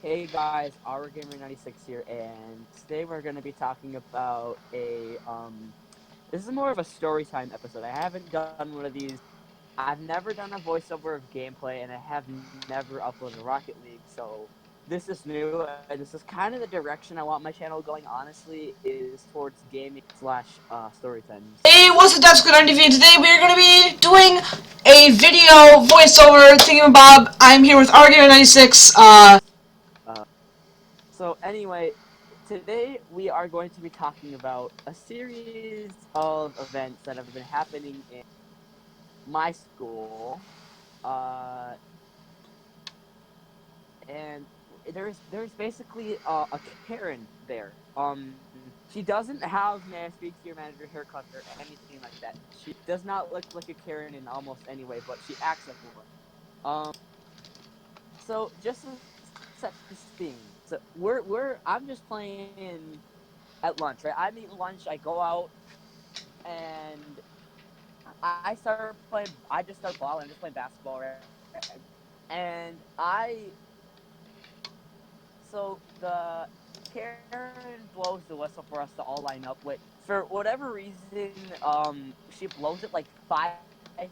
Hey guys, our gamer 96 here, and today we're going to be talking about this is more of a story time episode. I haven't done one of these. I've never done a voiceover of gameplay, and I have never uploaded Rocket League, so this is new, and this is kind of the direction I want my channel going. Honestly, is towards gaming slash story times. Hey, what's up, that's good on TV. Today we're going to be doing a video voiceover thingamabob. I'm here with Argument96. Uh, so anyway, today we are going to be talking about a series of events that have been happening in my school, uh, and there's basically a Karen there. She doesn't have may I speak to your manager haircut or anything like that. She does not look like a Karen in almost any way, but she acts like one. So just to set the scene, so I'm just playing at lunch, right? I'm eating lunch. I go out and I start playing. I just start balling. I'm just playing basketball, right? And so the Karen blows the whistle for us to all line up with. For whatever reason, she blows it like 5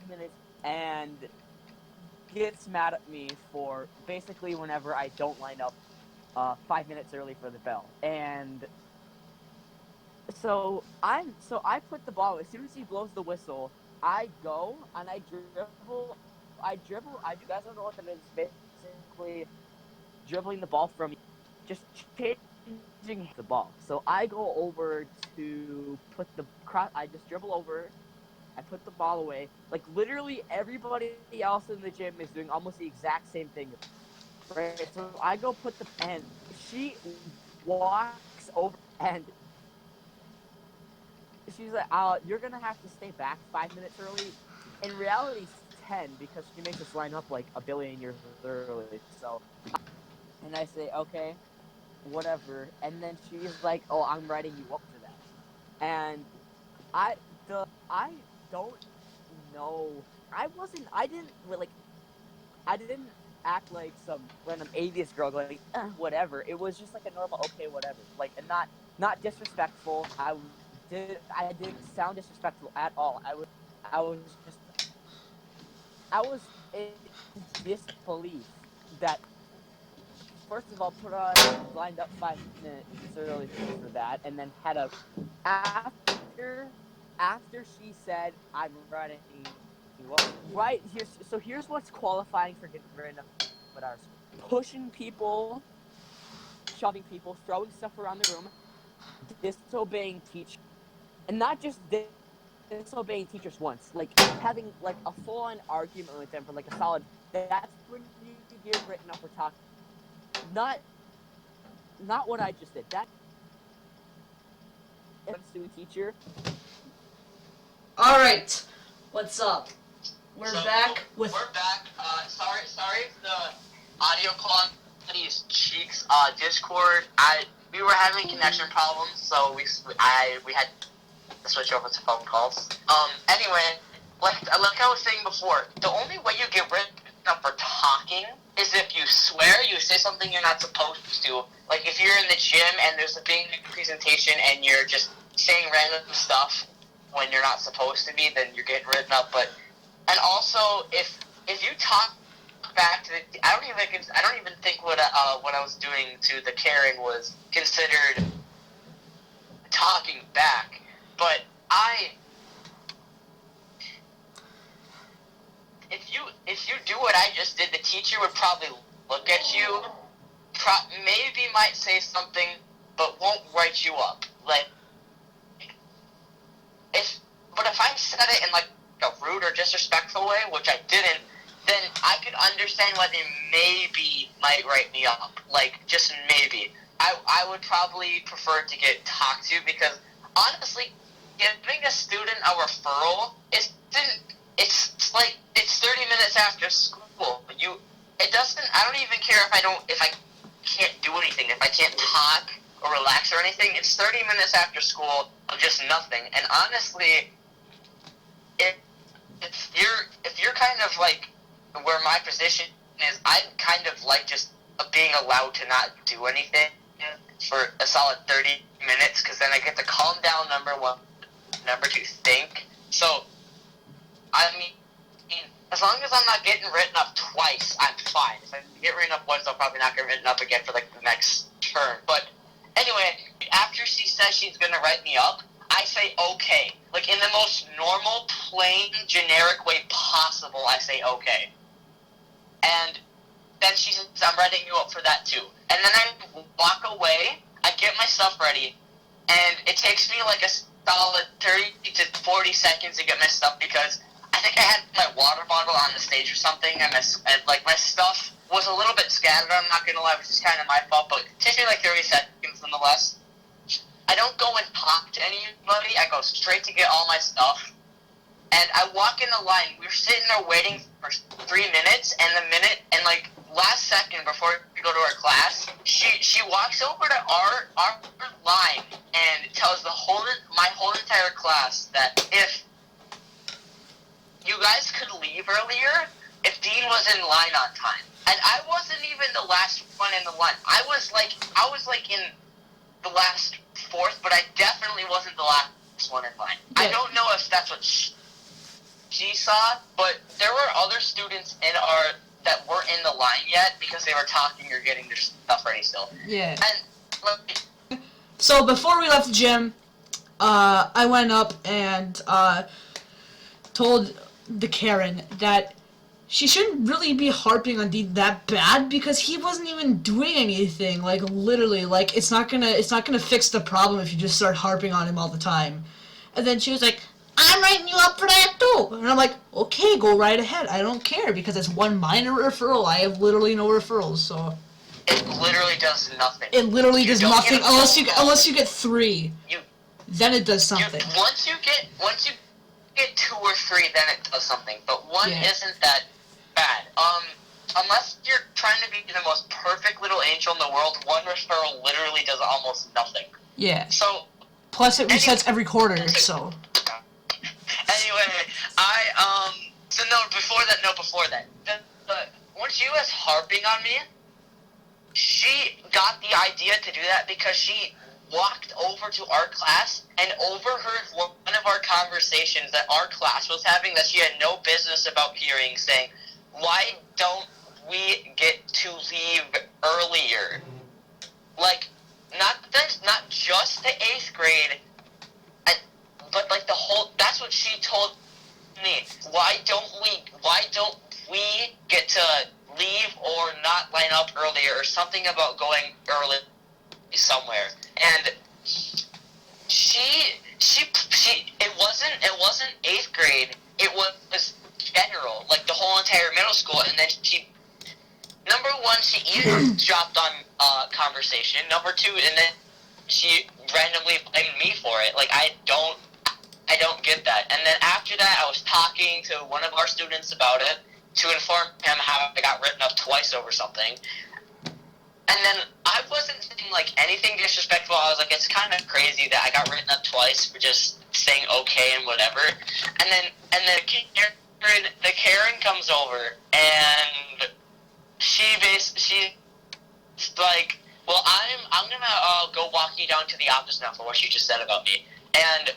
minutes and gets mad at me for basically whenever I don't line up 5 minutes early for the bell. And so I put the ball as soon as he blows the whistle. I go and I dribble. I dribble. I you guys don't know what that is. Basically, dribbling the ball from just changing the ball. So I go over to put the cross. I just dribble over. I put the ball away. Like literally everybody else in the gym is doing almost the exact same thing. Right. So I go put the and she walks over and she's like, you're gonna have to stay back 5 minutes early. In reality, it's 10 because she makes us line up like a billion years early. So, and I say, okay, whatever. And then she's like, oh, I'm writing you up for that. And I don't know. I didn't like. I didn't act like some random atheist girl going, whatever. It was just like a normal, okay, whatever. Like, and not disrespectful. I didn't sound disrespectful at all. I was just I was in disbelief that first of all, put on lined up 5 minutes early for that, and then had a after she said I'm writing you up. Right here's what's qualifying for getting rid of at our school: pushing people, shoving people, throwing stuff around the room, disobeying teachers, and not just disobeying teachers once, like having like a full-on argument with them for like a solid. That's when you get written up for talking. Not not what I just did. That student teacher. Alright, what's up? We're So back with. we're back. Sorry if the audio quality is cheeks. Discord. We were having connection problems, so we had to switch over to phone calls. Anyway, like I was saying before, the only way you get written up for talking is if you swear, you say something you're not supposed to. Like if you're in the gym and there's a big presentation and you're just saying random stuff when you're not supposed to be, then you're getting written up. And also, if you talk back to the, I don't even think what I was doing to the Karen was considered talking back. But if you do what I just did, the teacher would probably look at you, maybe might say something, but won't write you up. Like but if I said it in like a rude or disrespectful way, which I didn't, then I could understand why they maybe might write me up. Like, just maybe. I would probably prefer to get talked to because, honestly, giving a student a referral it's like, it's 30 minutes after school. I don't even care if I can't do anything, if I can't talk or relax or anything. It's 30 minutes after school of just nothing. And honestly, if if you're kind of like where my position is, I'd kind of like just being allowed to not do anything for a solid 30 minutes, because then I get to calm down, number one. Number two, think. So, I mean, as long as I'm not getting written up twice, I'm fine. If I get written up once, I'll probably not get written up again for, like, the next term. But, anyway, after she says she's gonna write me up, I say okay. Like, in the most normal, plain, generic way possible, I say okay. And then she says, I'm writing you up for that too. And then I walk away, I get my stuff ready, and it takes me like a solid 30 to 40 seconds to get my stuff, because I think I had my water bottle on the stage or something, and my stuff was a little bit scattered, I'm not gonna lie, which is kind of my fault, but it takes me like 30 seconds nonetheless. I don't go and talk to anybody, I go straight to get all my stuff, and I walk in the line. We were sitting there waiting for 3 minutes, and like last second before we go to our class, she walks over to our line and tells my whole entire class that if you guys could leave earlier, if Dean was in line on time. And I wasn't even the last one in the line. I was like in the last fourth, but I definitely wasn't the last one in line. Yeah. I don't know if that's what she saw, but there were other students that weren't in the line yet because they were talking or getting their stuff ready still. Yeah. And so before we left the gym, I went up and told the Karen that she shouldn't really be harping on Dean that bad, because he wasn't even doing anything. Like, literally, like, it's not gonna fix the problem if you just start harping on him all the time. And then she was like, I'm writing you up for that too. And I'm like, okay, go right ahead. I don't care, because it's one minor referral. I have literally no referrals, so. It literally does nothing. It literally does nothing unless you get 3. Then it does something. Once you get 2 or 3, then it does something. But 1 isn't that bad. Unless you're trying to be the most perfect little angel in the world, 1 referral literally does almost nothing. Yeah. So. Plus it resets every quarter, so. Anyway, before that, when she was harping on me, she got the idea to do that because she walked over to our class and overheard one of our conversations that our class was having that she had no business about hearing, saying, why don't we get to leave earlier? Like, not just the 8th grade, but like the whole, that's what she told me. Why don't we get to leave or not line up earlier, or something about going early somewhere? And it wasn't 8th grade, it was general, like the whole entire middle school. And then number 1, she either dropped on conversation, number 2, and then she randomly blamed me for it. Like, I don't get that. And then after that, I was talking to one of our students about it to inform him how I got written up twice over something. And then I wasn't saying, like, anything disrespectful. I was like, it's kind of crazy that I got written up twice for just saying okay and whatever. And then the Karen comes over, and she's like, well, I'm gonna go walk you down to the office now for what you just said about me. And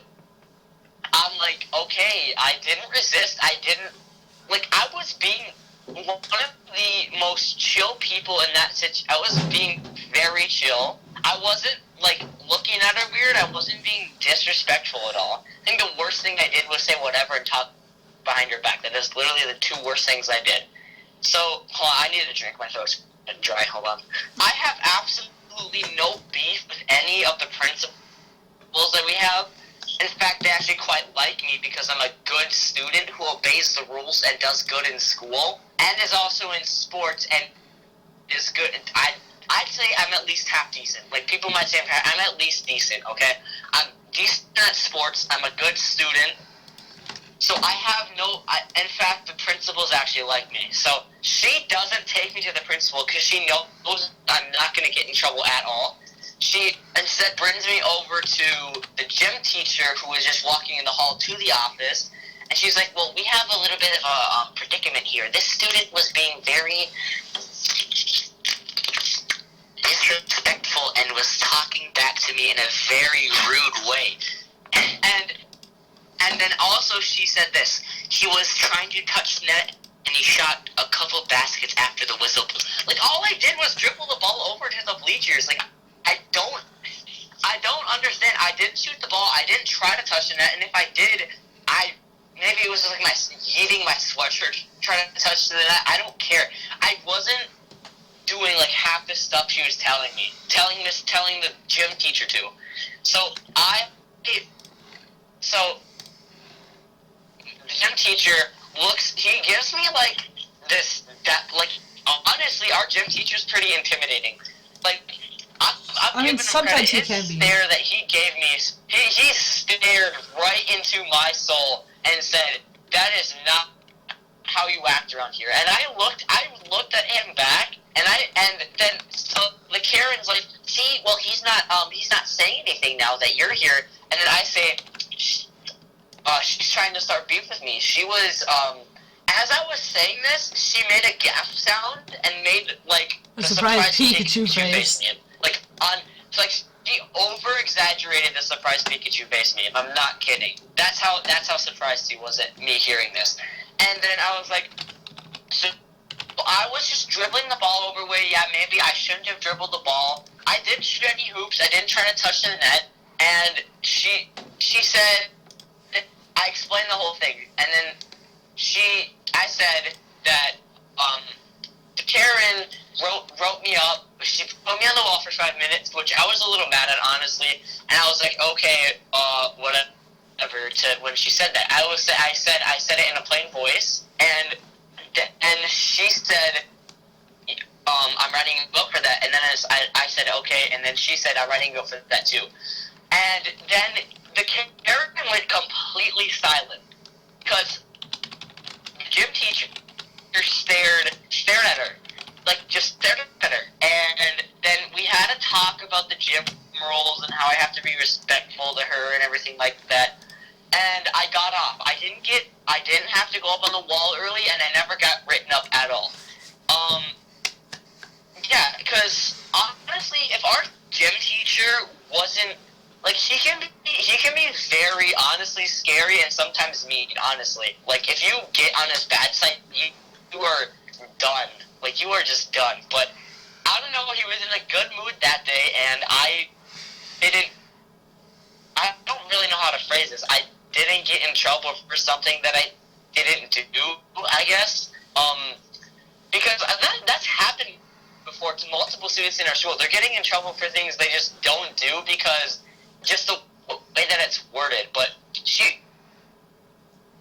I'm like, okay, I didn't resist. I was being one of the most chill people in that situation. I was being very chill. I wasn't, like, looking at her weird. I wasn't being disrespectful at all. I think the worst thing I did was say whatever and talk behind her back. That is literally the 2 worst things I did. So, hold on, I need to drink. My throat's dry. Hold on. I have absolutely no beef with any of the principals that we have. In fact, they actually quite like me because I'm a good student who obeys the rules and does good in school, and is also in sports and is good. I'd say I'm at least half decent. Like, people might say I'm at least decent, okay? I'm decent at sports, I'm a good student, so I have in fact, the principals actually like me. So, she doesn't take me to the principal because she knows I'm not going to get in trouble at all. She instead brings me over to the gym teacher who was just walking in the hall to the office, and she's like, well, we have a little bit of a predicament here. This student was being very to me in a very rude way. And then also she said this. He was trying to touch net and he shot a couple baskets after the whistle blew. Like, all I did was dribble the ball over to the bleachers. Like, I don't understand. I didn't shoot the ball. I didn't try to touch the net. And if I did, maybe it was just like yeeting my sweatshirt trying to touch the net. I don't care. I wasn't doing like half the stuff she was telling me. Telling the gym teacher to. So the gym teacher he gives me like honestly, our gym teacher's pretty intimidating. Like, I mean, sometimes he can be. Stare that he gave me, he stared right into my soul and said, "That is not how you act around here." And I looked at him back, and then the Karen's like, "See, well, he's not saying anything now that you're here." And then I say, she's trying to start beef with me. She was, as I was saying this, she made a gasp sound and made, like, a surprise Pikachu face. Meme. She over-exaggerated the surprise Pikachu face meme. I'm not kidding. That's how surprised she was at me hearing this. And then I was like, so I was just dribbling the ball over where, yeah, maybe I shouldn't have dribbled the ball. I didn't shoot any hoops. I didn't try to touch the net. And she said, I explained the whole thing, and then I said that Karen wrote me up. She put me on the wall for 5 minutes, which I was a little mad at, honestly. And I was like, okay, whatever. When she said that, I said it in a plain voice, and she said, I'm writing a book for that. And then I said, okay, and then she said, I'm writing a book for that too. And then the Karen went completely silent because the gym teacher stared at her, like just stared at her. And then we had a talk about the gym rules and how I have to be respectful to her and everything like that. And I got off. I didn't have to go up on the wall early, and I never got written up at all. Yeah, because honestly, if our gym teacher wasn't like, he can be very, honestly, scary and sometimes mean, honestly. Like, if you get on his bad side, you are done. Like, you are just done. But, I don't know, he was in a good mood that day, and I don't really know how to phrase this. I didn't get in trouble for something that I didn't do, I guess. Because that's happened before to multiple students in our school. They're getting in trouble for things they just don't do because just the way that it's worded. But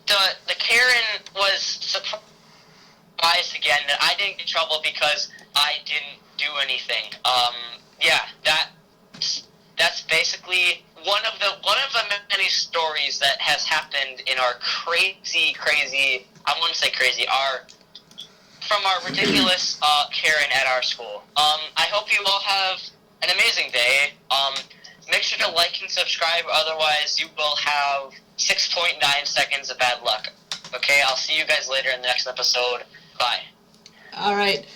the Karen was surprised again that I didn't get in trouble because I didn't do anything. Yeah, that's basically one of the many stories that has happened in our crazy, I wouldn't say crazy, from our ridiculous Karen at our school. I hope you all have an amazing day. Make sure to like and subscribe, otherwise you will have 6.9 seconds of bad luck. Okay, I'll see you guys later in the next episode. Bye. Alright.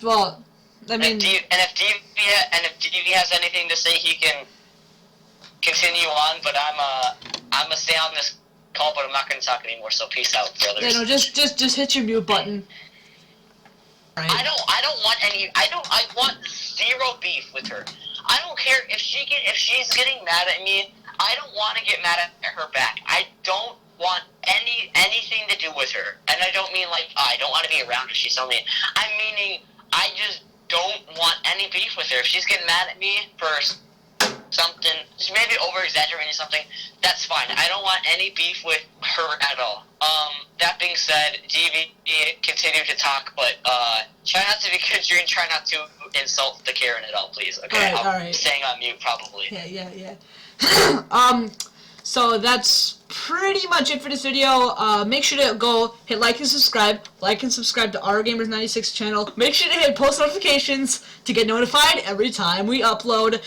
Well, I mean... If DV has anything to say, he can continue on, but I'm gonna stay on this call, but I'm not gonna talk anymore, so peace out, brothers. Yeah, no, just hit your mute button. Right. I want zero beef with her. I don't care if she's getting mad at me. I don't want to get mad at her back. I don't want anything to do with her. And I don't mean like, I don't want to be around her, she's so mean. I'm meaning, I just don't want any beef with her. If she's getting mad at me for something, maybe over-exaggerating something, that's fine. I don't want any beef with her at all. That being said, DV, continue to talk, but try not to be conjuring, try not to insult the Karen at all, please, okay? All right. I'm staying on mute, probably. Yeah. So that's pretty much it for this video. Make sure to go hit like and subscribe. Like and subscribe to our Gamers96 channel. Make sure to hit post notifications to get notified every time we upload.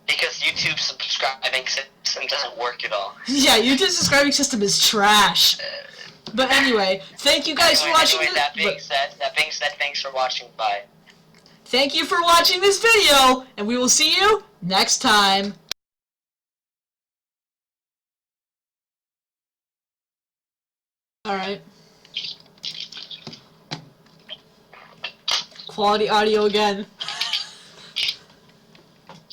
Because YouTube's subscribing system doesn't work at all. Yeah, YouTube's subscribing system is trash. But anyway, thank you guys for watching. That being said, thanks for watching. Bye. thank you for watching this video, and we will see you next time. Alright. Quality audio again.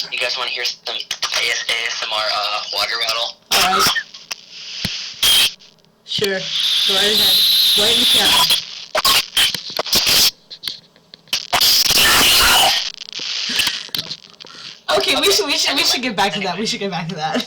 You guys want to hear some ASMR water rattle? Alright. Sure. Go right ahead. Right in the camera. Okay, we should get back to that.